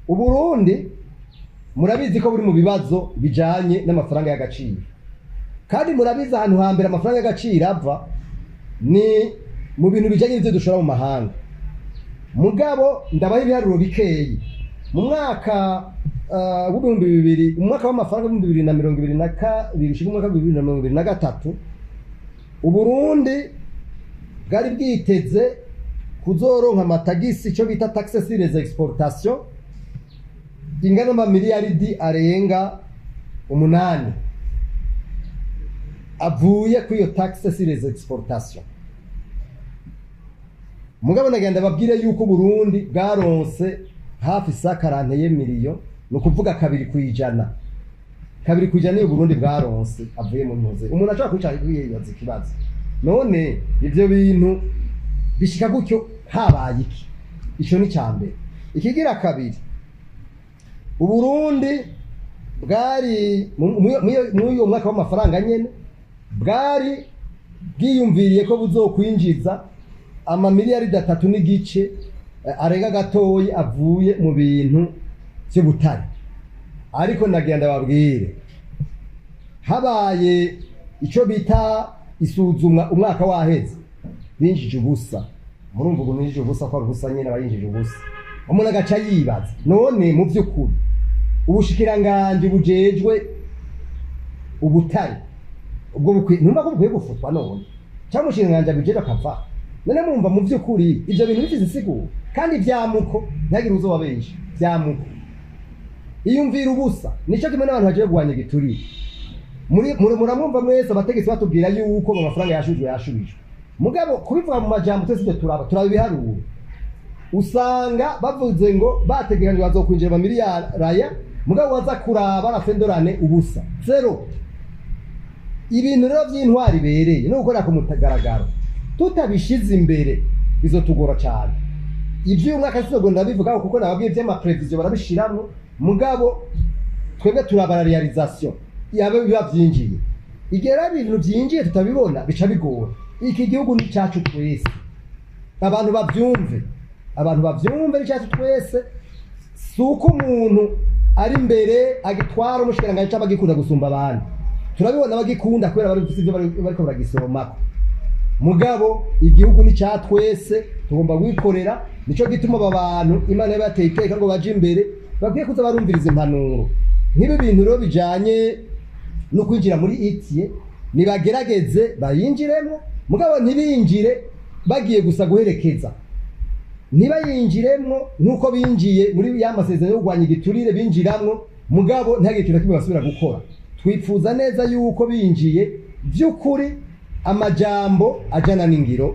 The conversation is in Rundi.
Uburundi murabizi ko buri mu bibazo bijanye n'amafaranga y'agaciro, kandi murabizi ahantu hambere amafaranga y'agaciro ava ni mu bintu bijanye n'ivyo dushora mu mahanga. Mugabo ndabaye ibiharuro bikeyi mu mwaka w'ibihumbi bibiri, umwaka w'amafaranga w'ibihumbi 2022 ushika umwaka w'ibihumbi 2023, Uburundi bwari bwiteze kuzoronka amatagisi ico bita taxe sur les exportations ingana n'amamiliyaridi arenga 8 avuye kuri iyo taxe sur les exportations. Mugabo nagenda babwire yuko Burundi bwaronse hafi sakaranteye miliyo, no kuvuga 2%. 2% ni Burundi bwaronse avuye mu ntuze. Umuntu ashaka kwicara kwiyibaza ikibazo, none ivyo bintu bishika gutyo habaye iki? Ico ni cyambere. Ikigira kabiri, Uburundi bwari mu mwaka w'amafaranga nyene bwari bwiyumviriye ko buzokwinjiza amamiliyaridi 3 n'igice arenga gatoyi avuye mu bintu by'ubutare. Ariko nagenda babwire habaye ico bita isuzumwa umwaka waheze binjije ubusa. Murumva ubu ninjije ubusa ko ubusa nyene bayinjije ubusa. Umuntu agaca yibaza, none mu by'ukuri ubushikiranganje bujejwe ubutare ubwo numva ko bukwiye gufutwa none cyangwa ushinganje bujejwe akava. None mumva mu by'ukuri ivyo bintu bifize siguro kandi vyamuko ntagire uzo wabenshi vyamuko iyumvira ubusa. Nico kimwe n'abantu baje guhanya giturire muramwumva mwese abategetsi batubwira yuko mu mafaranga yashubijwe. Mugabo kubivuga mu majambo twese turaba ibiharuro, usanga bavuze ngo bategekanije bazokwinjira amamiliyari, mugabo waza kuraba arafendorane ubusa zero. Ibintu rero by'intwari bereye no gukora ku mutagaragaro tutabishize imbere bizotugora cyane. Ivyo umwaka sizogonda bivuga kuko nababwiye vy'ama prevision barabishiramwo, mugabo twebwe turabara realisation yabe biba byinjiye. Igera ibintu byinjiye tutabibona bica bigora. Iki gihugu ni cyacu twese, abantu bavyumve ni cyacu twese. Suko umuntu ari imbere agitwara umushikiranganje cyangwa agikunda gusumba abandi, turabibona bagikunda kubera bari gufite ibyo bariko baragisomako. Mugabo igihugu ni cya twese, tugomba kwikorera. Nico gituma aba bantu Imana yabateye iteka ngo baje imbere bakwiye kuza barumviriza impanuro nk'ibi bintu rero bijanye no kwinjira muri itiye. Nibagerageze bayinjiremo, mugabo ntibinjire bagiye gusa guherekeza. Nibayinjiremo nkuko binjiye muri ya masezerano yo kugwanya igiturire binjiramwo, mugabo ntagire kintu kimwe basubira gukora. Twipfuza neza yuko binjiye by'ukuri amajambo ajana n'ingiro.